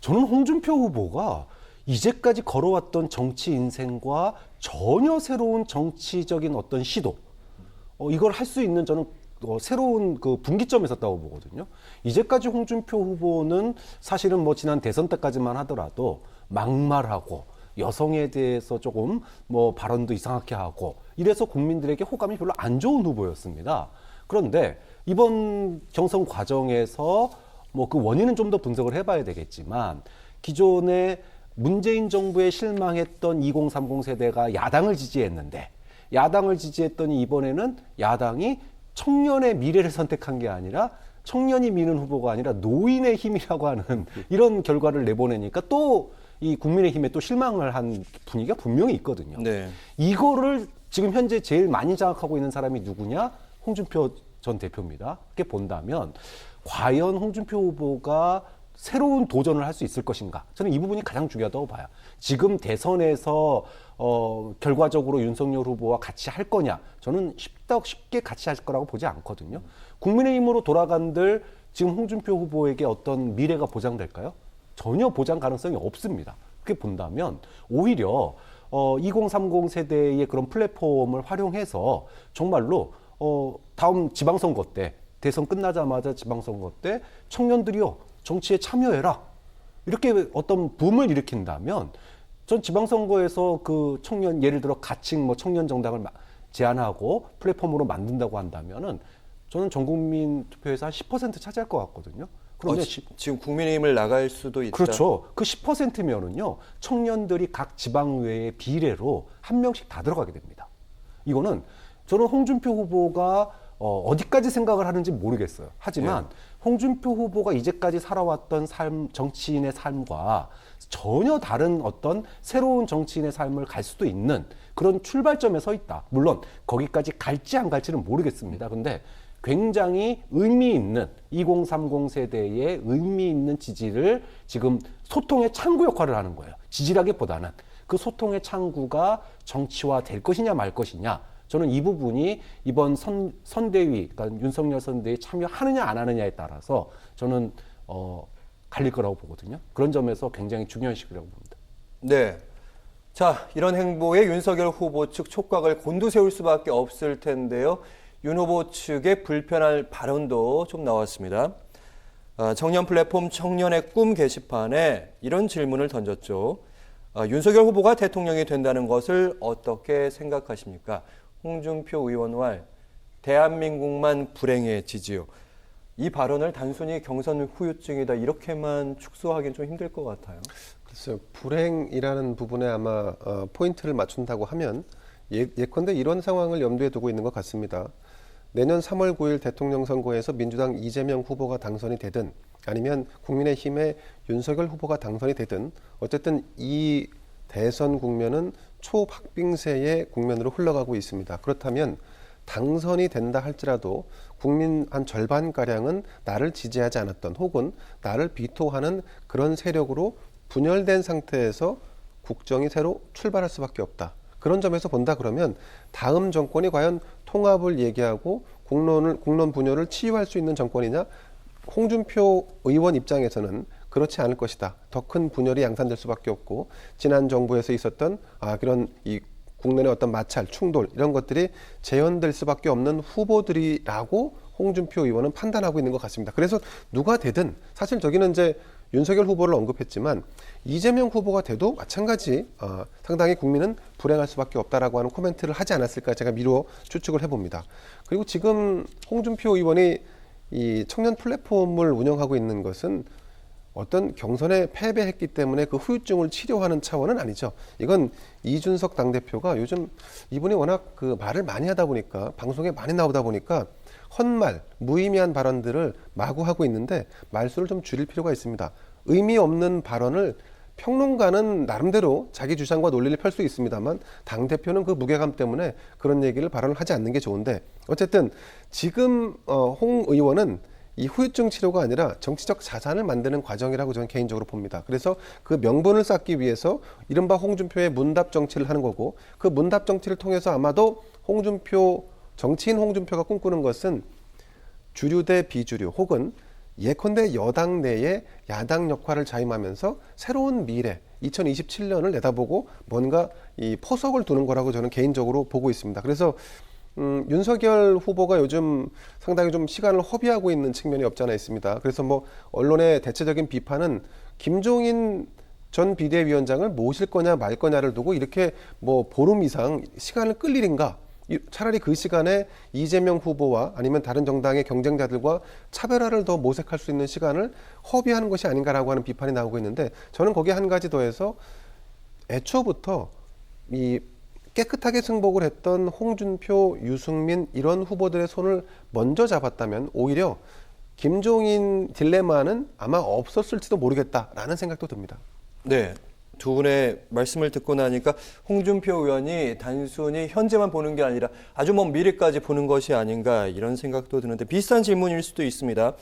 저는 홍준표 후보가 이제까지 걸어왔던 정치 인생과 전혀 새로운 정치적인 어떤 시도, 이걸 할 수 있는 저는 새로운 그 분기점에 섰다고 보거든요. 이제까지 홍준표 후보는 사실은 뭐 지난 대선 때까지만 하더라도 막말하고 여성에 대해서 조금 뭐 발언도 이상하게 하고 이래서 국민들에게 호감이 별로 안 좋은 후보였습니다. 그런데 이번 경선 과정에서 뭐 그 원인은 좀 더 분석을 해봐야 되겠지만 기존에 문재인 정부에 실망했던 2030 세대가 야당을 지지했는데 야당을 지지했더니 이번에는 야당이 청년의 미래를 선택한 게 아니라 청년이 미는 후보가 아니라 노인의 힘이라고 하는 이런 결과를 내보내니까 또 이 국민의힘에 또 실망을 한 분위기가 분명히 있거든요. 네. 이거를 지금 현재 제일 많이 장악하고 있는 사람이 누구냐? 홍준표 전 대표입니다. 그렇게 본다면 과연 홍준표 후보가 새로운 도전을 할 수 있을 것인가? 저는 이 부분이 가장 중요하다고 봐요. 지금 대선에서 결과적으로 윤석열 후보와 같이 할 거냐? 저는 쉽게 같이 할 거라고 보지 않거든요. 국민의힘으로 돌아간들 지금 홍준표 후보에게 어떤 미래가 보장될까요? 전혀 보장 가능성이 없습니다. 그렇게 본다면 오히려 2030 세대의 그런 플랫폼을 활용해서 정말로 다음 지방선거 때 대선 끝나자마자 지방선거 때 청년들이요 정치에 참여해라 이렇게 어떤 붐을 일으킨다면 전 지방선거에서 그 청년 예를 들어 가칭 뭐 청년 정당을 제안하고 플랫폼으로 만든다고 한다면은 저는 전국민 투표에서 한 10% 차지할 것 같거든요. 그런데 지금 국민의힘을 나갈 수도 있다. 그렇죠. 그 10%면은요 청년들이 각 지방의회의 비례로 한 명씩 다 들어가게 됩니다. 이거는 저는 홍준표 후보가 어디까지 생각을 하는지 모르겠어요. 하지만 홍준표 후보가 이제까지 살아왔던 삶, 정치인의 삶과 전혀 다른 어떤 새로운 정치인의 삶을 갈 수도 있는 그런 출발점에 서 있다. 물론 거기까지 갈지 안 갈지는 모르겠습니다. 근데 굉장히 의미 있는 2030 세대의 의미 있는 지지를 지금 소통의 창구 역할을 하는 거예요. 지지라기보다는 그 소통의 창구가 정치화 될 것이냐 말 것이냐. 저는 이 부분이 이번 선대위, 그러니까 윤석열 선대위에 참여하느냐 안 하느냐에 따라서 저는 갈릴 거라고 보거든요. 그런 점에서 굉장히 중요한 시기라고 봅니다. 네. 자, 이런 행보에 윤석열 후보 측 촉각을 곤두세울 수밖에 없을 텐데요. 윤 후보 측의 불편할 발언도 좀 나왔습니다. 청년 플랫폼 청년의 꿈 게시판에 이런 질문을 던졌죠. 윤석열 후보가 대통령이 된다는 것을 어떻게 생각하십니까? 홍준표 의원과 대한민국만 불행의 지지요. 이 발언을 단순히 경선 후유증이다 이렇게만 축소하기는 좀 힘들 것 같아요. 글쎄요. 불행이라는 부분에 아마 포인트를 맞춘다고 하면 예컨대 이런 상황을 염두에 두고 있는 것 같습니다. 내년 3월 9일 대통령 선거에서 민주당 이재명 후보가 당선이 되든 아니면 국민의힘의 윤석열 후보가 당선이 되든 어쨌든 이 대선 국면은 초박빙세의 국면으로 흘러가고 있습니다. 그렇다면 당선이 된다 할지라도 국민 한 절반가량은 나를 지지하지 않았던 혹은 나를 비토하는 그런 세력으로 분열된 상태에서 국정이 새로 출발할 수밖에 없다. 그런 점에서 본다 그러면 다음 정권이 과연 통합을 얘기하고 국론 분열을 치유할 수 있는 정권이냐? 홍준표 의원 입장에서는 그렇지 않을 것이다. 더 큰 분열이 양산될 수밖에 없고 지난 정부에서 있었던 그런 이 국내의 어떤 마찰, 충돌 이런 것들이 재현될 수밖에 없는 후보들이라고 홍준표 의원은 판단하고 있는 것 같습니다. 그래서 누가 되든 사실 저기는 이제 윤석열 후보를 언급했지만 이재명 후보가 돼도 마찬가지 상당히 국민은 불행할 수밖에 없다라고 하는 코멘트를 하지 않았을까 제가 미루어 추측을 해봅니다. 그리고 지금 홍준표 의원이 이 청년 플랫폼을 운영하고 있는 것은 어떤 경선에 패배했기 때문에 그 후유증을 치료하는 차원은 아니죠. 이건 이준석 당대표가 요즘 이분이 워낙 그 말을 많이 하다 보니까 방송에 많이 나오다 보니까 헛말, 무의미한 발언들을 마구 하고 있는데 말수를 좀 줄일 필요가 있습니다. 의미 없는 발언을 평론가는 나름대로 자기 주장과 논리를 펼 수 있습니다만 당대표는 그 무게감 때문에 그런 얘기를 발언을 하지 않는 게 좋은데 어쨌든 지금 홍 의원은 이 후유증 치료가 아니라 정치적 자산을 만드는 과정이라고 저는 개인적으로 봅니다. 그래서 그 명분을 쌓기 위해서 이른바 홍준표의 문답 정치를 하는 거고 그 문답 정치를 통해서 아마도 정치인 홍준표가 꿈꾸는 것은 주류 대 비주류 혹은 예컨대 여당 내에 야당 역할을 자임하면서 새로운 미래 2027년을 내다보고 뭔가 이 포석을 두는 거라고 저는 개인적으로 보고 있습니다. 그래서 윤석열 후보가 요즘 상당히 좀 시간을 허비하고 있는 측면이 없지 않아 있습니다. 그래서 뭐 언론의 대체적인 비판은 김종인 전 비대위원장을 모실 거냐 말 거냐를 두고 이렇게 뭐 보름 이상 시간을 끌 일인가? 차라리 그 시간에 이재명 후보와 아니면 다른 정당의 경쟁자들과 차별화를 더 모색할 수 있는 시간을 허비하는 것이 아닌가라고 하는 비판이 나오고 있는데, 저는 거기에 한 가지 더해서 애초부터 이 깨끗하게 승복을 했던 홍준표, 유승민 이런 후보들의 손을 먼저 잡았다면 오히려 김종인 딜레마는 아마 없었을지도 모르겠다라는 생각도 듭니다. 네. 두 분의 말씀을 듣고 나니까 홍준표 의원이 단순히 현재만 보는 게 아니라 아주 먼 미래까지 보는 것이 아닌가 이런 생각도 드는데, 비슷한 질문일 수도 있습니다.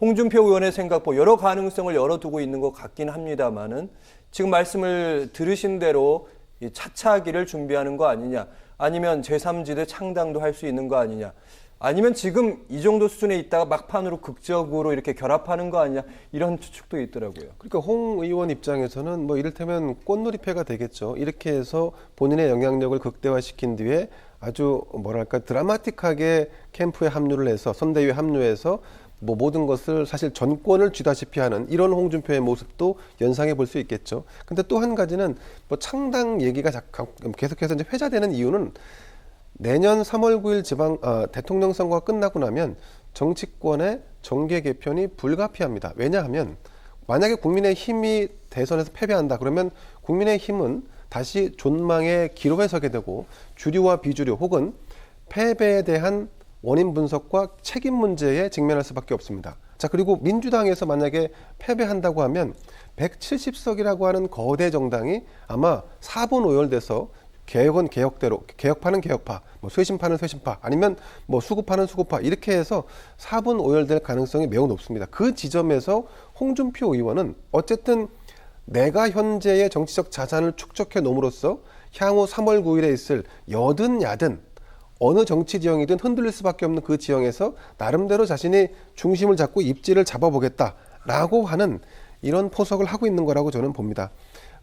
홍준표 의원의 생각보 여러 가능성을 열어두고 있는 것 같긴 합니다만은 지금 말씀을 들으신 대로 이 차차기를 준비하는 거 아니냐, 아니면 제3지대 창당도 할 수 있는 거 아니냐, 아니면 지금 이 정도 수준에 있다가 막판으로 극적으로 이렇게 결합하는 거 아니냐, 이런 추측도 있더라고요. 그러니까 홍 의원 입장에서는 뭐 이를테면 꽃놀이패가 되겠죠. 이렇게 해서 본인의 영향력을 극대화시킨 뒤에 아주 뭐랄까 드라마틱하게 캠프에 합류를 해서 선대위에 합류해서 뭐 모든 것을 사실 전권을 쥐다시피 하는 이런 홍준표의 모습도 연상해 볼 수 있겠죠. 근데 또 한 가지는 뭐 창당 얘기가 계속해서 이제 회자되는 이유는 내년 3월 9일 대통령 선거가 끝나고 나면 정치권의 정계 개편이 불가피합니다. 왜냐하면 만약에 국민의힘이 대선에서 패배한다 그러면 국민의힘은 다시 존망의 기로에 서게 되고 주류와 비주류 혹은 패배에 대한 원인 분석과 책임 문제에 직면할 수밖에 없습니다. 자, 그리고 민주당에서 만약에 패배한다고 하면 170석이라고 하는 거대 정당이 아마 4분 오열돼서 개혁은 개혁대로, 개혁파는 개혁파, 뭐 쇄신파는 쇄신파, 아니면 뭐 수구파는 수구파 이렇게 해서 4분 오열될 가능성이 매우 높습니다. 그 지점에서 홍준표 의원은 어쨌든 내가 현재의 정치적 자산을 축적해 놓음으로써 향후 3월 9일에 있을 여든 야든 어느 정치 지형이든 흔들릴 수밖에 없는 그 지형에서 나름대로 자신이 중심을 잡고 입지를 잡아보겠다라고 하는 이런 포석을 하고 있는 거라고 저는 봅니다.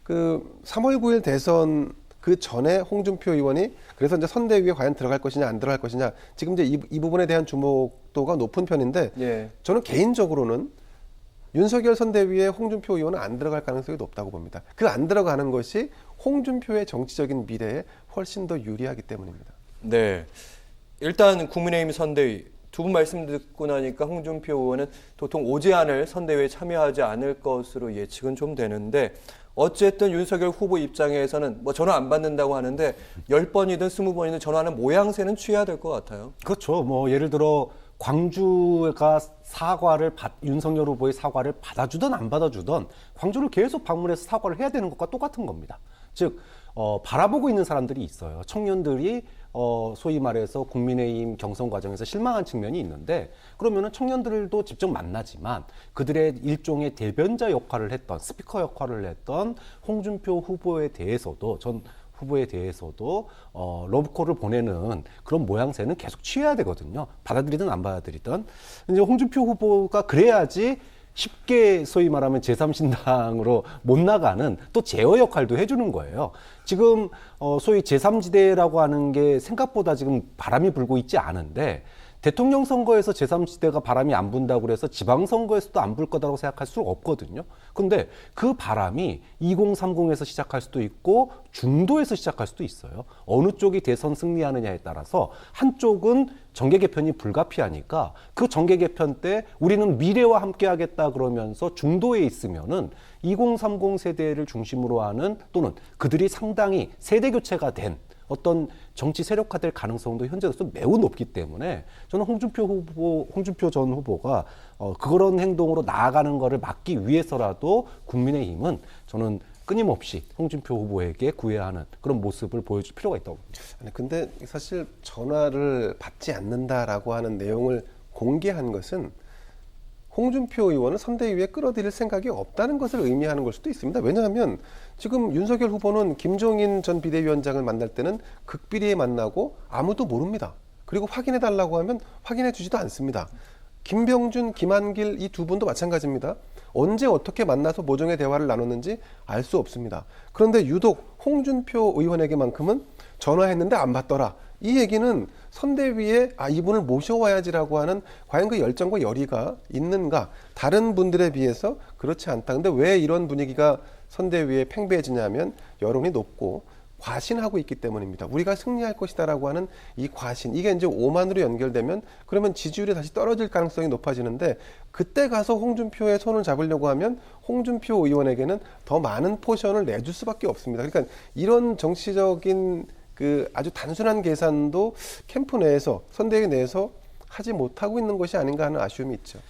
그 3월 9일 대선 그 전에 홍준표 의원이 그래서 이제 선대위에 과연 들어갈 것이냐 안 들어갈 것이냐 지금 이제 이 부분에 대한 주목도가 높은 편인데, 예. 저는 개인적으로는 윤석열 선대위에 홍준표 의원은 안 들어갈 가능성이 높다고 봅니다. 그 안 들어가는 것이 홍준표의 정치적인 미래에 훨씬 더 유리하기 때문입니다. 네. 일단 국민의힘 선대위 두 분 말씀 듣고 나니까 홍준표 의원은 도통 오지 않을 선대위에 참여하지 않을 것으로 예측은 좀 되는데, 어쨌든 윤석열 후보 입장에서는 뭐 전화 안 받는다고 하는데 10번이든 20번이든 전화하는 모양새는 취해야 될 것 같아요. 그렇죠. 뭐 예를 들어 광주가 윤석열 후보의 사과를 받아주든 안 받아주든 광주를 계속 방문해서 사과를 해야 되는 것과 똑같은 겁니다. 즉 바라보고 있는 사람들이 있어요. 청년들이 소위 말해서 국민의힘 경선 과정에서 실망한 측면이 있는데, 그러면은 청년들도 직접 만나지만 그들의 일종의 대변자 역할을 했던, 스피커 역할을 했던 홍준표 후보에 대해서도 러브콜을 보내는 그런 모양새는 계속 취해야 되거든요. 받아들이든 안 받아들이든. 이제 홍준표 후보가 그래야지 쉽게 소위 말하면 제3신당으로 못 나가는 또 제어 역할도 해주는 거예요. 지금 소위 제3지대라고 하는 게 생각보다 지금 바람이 불고 있지 않은데, 대통령 선거에서 제3지대가 바람이 안 분다고 해서 지방선거에서도 안 불 거라고 생각할 수 없거든요. 근데 그 바람이 2030에서 시작할 수도 있고 중도에서 시작할 수도 있어요. 어느 쪽이 대선 승리하느냐에 따라서 한쪽은 정계 개편이 불가피하니까 그 정계 개편 때 우리는 미래와 함께 하겠다 그러면서 중도에 있으면은 2030 세대를 중심으로 하는, 또는 그들이 상당히 세대 교체가 된 어떤 정치 세력화될 가능성도 현재로서 매우 높기 때문에 저는 홍준표 전 후보가 그런 행동으로 나아가는 것을 막기 위해서라도 국민의힘은 저는 끊임없이 홍준표 후보에게 구애하는 그런 모습을 보여줄 필요가 있다고 봅니다. 아니, 근데 사실 전화를 받지 않는다라고 하는 내용을 공개한 것은 홍준표 의원은 선대위에 끌어들일 생각이 없다는 것을 의미하는 걸 수도 있습니다. 왜냐하면 지금 윤석열 후보는 김종인 전 비대위원장을 만날 때는 극비리에 만나고 아무도 모릅니다. 그리고 확인해달라고 하면 확인해 주지도 않습니다. 김병준, 김한길 이 두 분도 마찬가지입니다. 언제 어떻게 만나서 모종의 대화를 나눴는지 알 수 없습니다. 그런데 유독 홍준표 의원에게만큼은 전화했는데 안 받더라. 이 얘기는 선대위에 이분을 모셔와야지라고 하는 과연 그 열정과 열의가 있는가? 다른 분들에 비해서 그렇지 않다. 근데 왜 이런 분위기가 선대위에 팽배해지냐면 여론이 높고 과신하고 있기 때문입니다. 우리가 승리할 것이다라고 하는 이 과신, 이게 이제 오만으로 연결되면 그러면 지지율이 다시 떨어질 가능성이 높아지는데 그때 가서 홍준표의 손을 잡으려고 하면 홍준표 의원에게는 더 많은 포션을 내줄 수밖에 없습니다. 그러니까 이런 정치적인 그 아주 단순한 계산도 캠프 내에서 선대위 내에서 하지 못하고 있는 것이 아닌가 하는 아쉬움이 있죠.